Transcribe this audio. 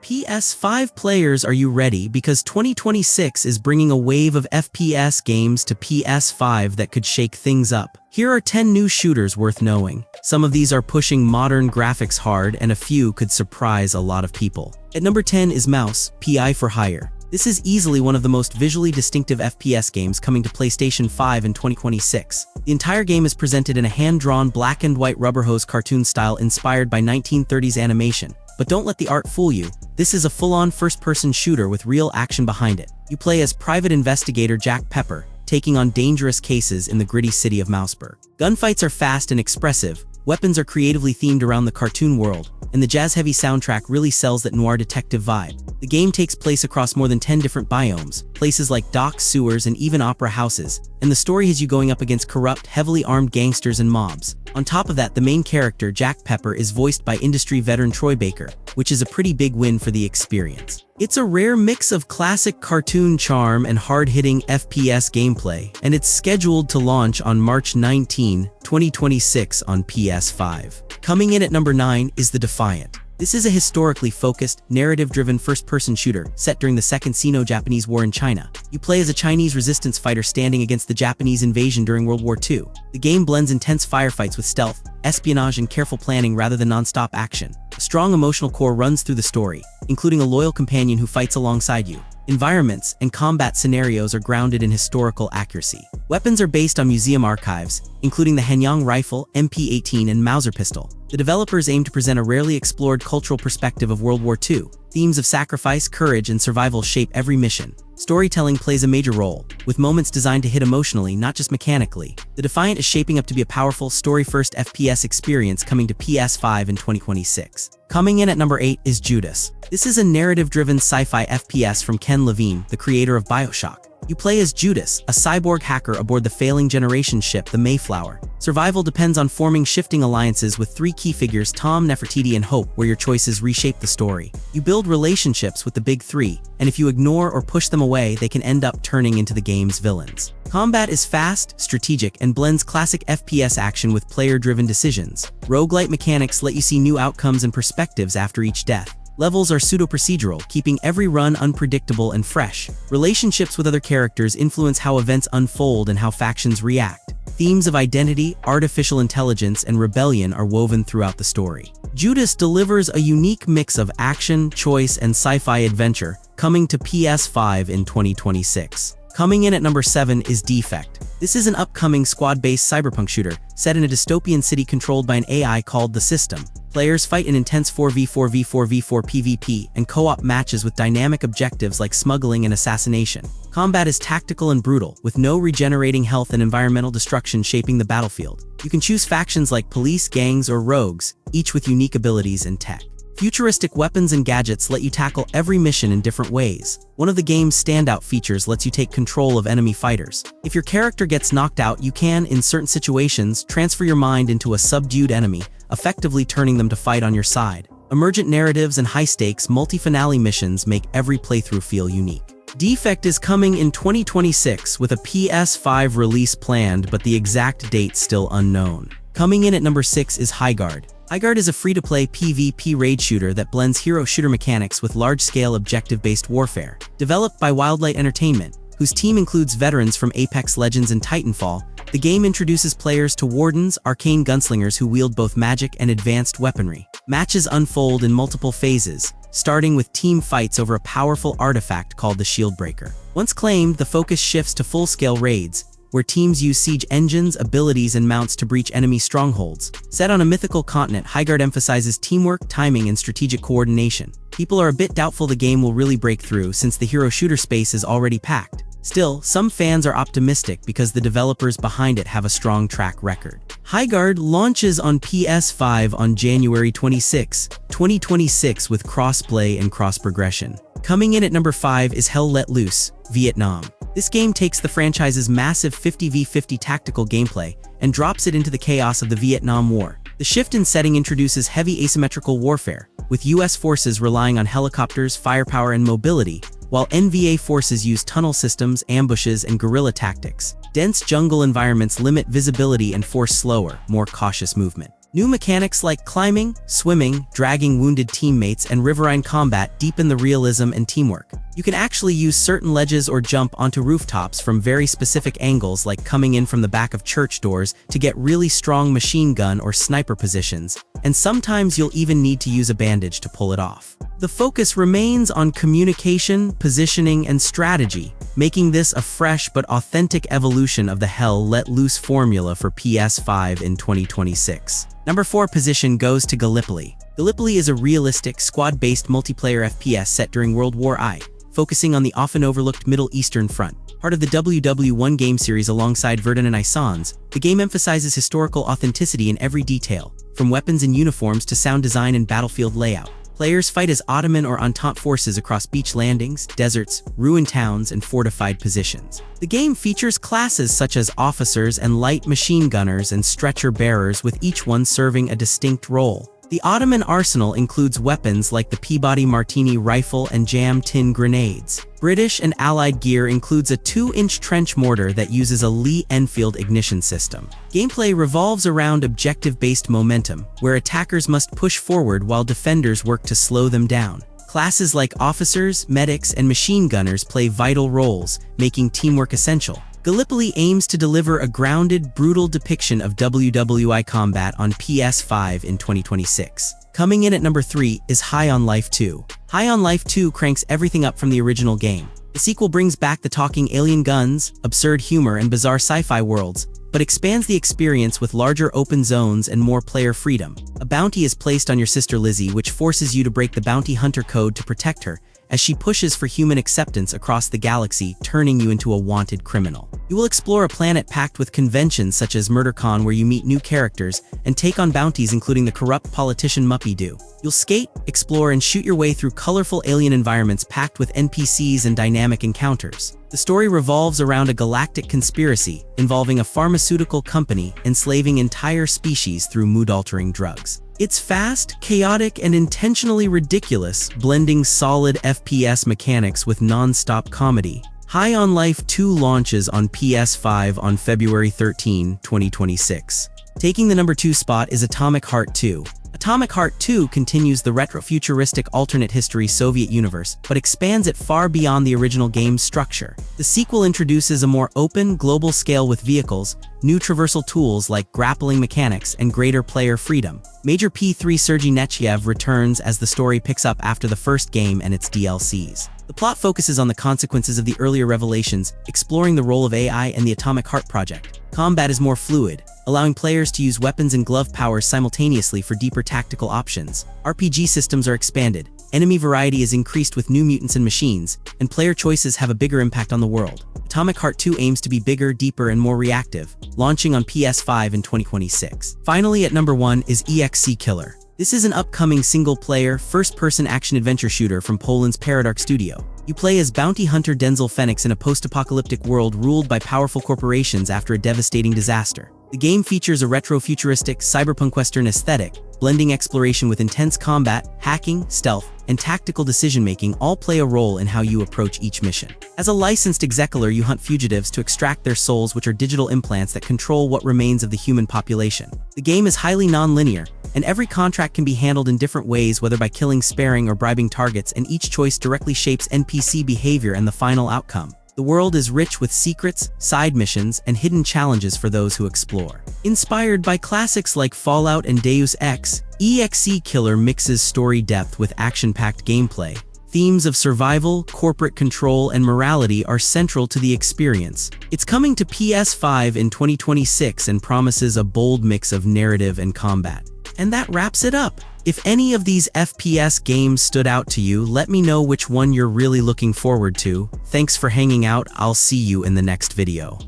PS5 players, are you ready? Because 2026 is bringing a wave of FPS games to PS5 that could shake things up. Here are 10 new shooters worth knowing. Some of these are pushing modern graphics hard, and a few could surprise a lot of people. At number 10 is Mouse, PI for Hire. This is easily one of the most visually distinctive FPS games coming to PlayStation 5 in 2026. The entire game is presented in a hand-drawn black and white rubber hose cartoon style inspired by 1930s animation. But don't let the art fool you. This is a full-on first-person shooter with real action behind it. You play as private investigator Jack Pepper, taking on dangerous cases in the gritty city of Mouseburg. Gunfights are fast and expressive, weapons are creatively themed around the cartoon world, and the jazz-heavy soundtrack really sells that noir detective vibe. The game takes place across more than 10 different biomes, places like docks, sewers, and even opera houses, and the story has you going up against corrupt, heavily armed gangsters and mobs. On top of that, the main character, Jack Pepper, is voiced by industry veteran Troy Baker, which is a pretty big win for the experience. It's a rare mix of classic cartoon charm and hard-hitting FPS gameplay, and it's scheduled to launch on March 19, 2026 on PS5. Coming in at number 9 is the Defiant. This is a historically focused, narrative-driven first-person shooter set during the Second Sino-Japanese War in China. You play as a Chinese resistance fighter standing against the Japanese invasion during World War II. The game blends intense firefights with stealth, espionage, and careful planning rather than non-stop action. A strong emotional core runs through the story, including a loyal companion who fights alongside you. Environments and combat scenarios are grounded in historical accuracy. Weapons are based on museum archives, including the Hanyang rifle, MP-18, and Mauser pistol. The developers aim to present a rarely explored cultural perspective of World War II. Themes of sacrifice, courage, and survival shape every mission. Storytelling plays a major role, with moments designed to hit emotionally, not just mechanically. The Defiant is shaping up to be a powerful, story-first FPS experience coming to PS5 in 2026. Coming in at number 8 is Judas. This is a narrative-driven sci-fi FPS from Ken Levine, the creator of BioShock. You play as Judas, a cyborg hacker aboard the failing generation ship, the Mayflower. Survival depends on forming shifting alliances with 3 key figures, Tom, Nefertiti, and Hope, where your choices reshape the story. You build relationships with the big 3, and if you ignore or push them away, they can end up turning into the game's villains. Combat is fast, strategic, and blends classic FPS action with player-driven decisions. Roguelite mechanics let you see new outcomes and perspectives after each death. Levels are pseudo-procedural, keeping every run unpredictable and fresh. Relationships with other characters influence how events unfold and how factions react. Themes of identity, artificial intelligence, and rebellion are woven throughout the story. Judas delivers a unique mix of action, choice, and sci-fi adventure, coming to PS5 in 2026. Coming in at number 7 is Defect. This is an upcoming squad-based cyberpunk shooter, set in a dystopian city controlled by an AI called the System. Players fight in intense 4v4v4v4 PvP and co-op matches with dynamic objectives like smuggling and assassination. Combat is tactical and brutal, with no regenerating health and environmental destruction shaping the battlefield. You can choose factions like police, gangs, or rogues, each with unique abilities and tech. Futuristic weapons and gadgets let you tackle every mission in different ways. One of the game's standout features lets you take control of enemy fighters. If your character gets knocked out, you can, in certain situations, transfer your mind into a subdued enemy, effectively turning them to fight on your side. Emergent narratives and high-stakes, multi-finale missions make every playthrough feel unique. Defect is coming in 2026 with a PS5 release planned, but the exact date still unknown. Coming in at number 6 is HighGuard. HighGuard is a free-to-play PvP raid shooter that blends hero shooter mechanics with large-scale objective-based warfare. Developed by Wildlight Entertainment, whose team includes veterans from Apex Legends and Titanfall, the game introduces players to wardens, arcane gunslingers who wield both magic and advanced weaponry. Matches unfold in multiple phases, starting with team fights over a powerful artifact called the Shieldbreaker. Once claimed, the focus shifts to full-scale raids, where teams use siege engines, abilities, and mounts to breach enemy strongholds. Set on a mythical continent, HighGuard emphasizes teamwork, timing, and strategic coordination. People are a bit doubtful the game will really break through since the hero shooter space is already packed. Still, some fans are optimistic because the developers behind it have a strong track record. HighGuard launches on PS5 on January 26, 2026 with cross-play and cross-progression. Coming in at number 5 is Hell Let Loose, Vietnam. This game takes the franchise's massive 50v50 tactical gameplay and drops it into the chaos of the Vietnam War. The shift in setting introduces heavy asymmetrical warfare, with US forces relying on helicopters, firepower, and mobility, while NVA forces use tunnel systems, ambushes, and guerrilla tactics. Dense jungle environments limit visibility and force slower, more cautious movement. New mechanics like climbing, swimming, dragging wounded teammates, and riverine combat deepen the realism and teamwork. You can actually use certain ledges or jump onto rooftops from very specific angles, like coming in from the back of church doors, to get really strong machine gun or sniper positions, and sometimes you'll even need to use a bandage to pull it off. The focus remains on communication, positioning, and strategy, making this a fresh but authentic evolution of the Hell Let Loose formula for PS5 in 2026. Number 4 position goes to Gallipoli. Gallipoli is a realistic, squad-based multiplayer FPS set during World War I, focusing on the often overlooked Middle Eastern front. Part of the WW1 game series alongside Verdun and Isons, the game emphasizes historical authenticity in every detail, from weapons and uniforms to sound design and battlefield layout. Players fight as Ottoman or Entente forces across beach landings, deserts, ruined towns, and fortified positions. The game features classes such as officers and light machine gunners and stretcher bearers, with each one serving a distinct role. The Ottoman arsenal includes weapons like the Peabody Martini rifle and jam tin grenades. British and Allied gear includes a 2-inch trench mortar that uses a Lee Enfield ignition system. Gameplay revolves around objective-based momentum, where attackers must push forward while defenders work to slow them down. Classes like officers, medics, and machine gunners play vital roles, making teamwork essential. Gallipoli aims to deliver a grounded, brutal depiction of WWI combat on PS5 in 2026. Coming in at number 3 is High on Life 2. High on Life 2 cranks everything up from the original game. The sequel brings back the talking alien guns, absurd humor, and bizarre sci-fi worlds, but expands the experience with larger open zones and more player freedom. A bounty is placed on your sister Lizzie, which forces you to break the bounty hunter code to protect her, as she pushes for human acceptance across the galaxy, turning you into a wanted criminal. You will explore a planet packed with conventions such as MurderCon, where you meet new characters and take on bounties including the corrupt politician Muppy-Doo. You'll skate, explore, and shoot your way through colorful alien environments packed with NPCs and dynamic encounters. The story revolves around a galactic conspiracy involving a pharmaceutical company enslaving entire species through mood-altering drugs. It's fast, chaotic, and intentionally ridiculous, blending solid FPS mechanics with non-stop comedy. High on Life 2 launches on PS5 on February 13, 2026. Taking the number 2 spot is Atomic Heart 2. Atomic Heart 2 continues the retro-futuristic alternate history Soviet universe, but expands it far beyond the original game's structure. The sequel introduces a more open, global scale with vehicles, new traversal tools like grappling mechanics, and greater player freedom. Major P3 Sergei Nechayev returns as the story picks up after the first game and its DLCs. The plot focuses on the consequences of the earlier revelations, exploring the role of AI and the Atomic Heart Project. Combat is more fluid, allowing players to use weapons and glove powers simultaneously for deeper tactical options. RPG systems are expanded, enemy variety is increased with new mutants and machines, and player choices have a bigger impact on the world. Atomic Heart 2 aims to be bigger, deeper, and more reactive, launching on PS5 in 2026. Finally, at number 1 is Exekiller. This is an upcoming single-player, first-person action-adventure shooter from Poland's Paradark Studio. You play as bounty hunter Denzel Phoenix in a post-apocalyptic world ruled by powerful corporations after a devastating disaster. The game features a retro-futuristic, cyberpunk western aesthetic, blending exploration with intense combat, hacking, stealth, and tactical decision-making all play a role in how you approach each mission. As a licensed Exekiller, you hunt fugitives to extract their souls, which are digital implants that control what remains of the human population. The game is highly non-linear, and every contract can be handled in different ways, whether by killing, sparing, or bribing targets, and each choice directly shapes NPC behavior and the final outcome. The world is rich with secrets, side missions, and hidden challenges for those who explore. Inspired by classics like Fallout and Deus Ex, Exekiller mixes story depth with action-packed gameplay. Themes of survival, corporate control, and morality are central to the experience. It's coming to PS5 in 2026 and promises a bold mix of narrative and combat. And that wraps it up. If any of these FPS games stood out to you, let me know which one you're really looking forward to. Thanks for hanging out. I'll see you in the next video.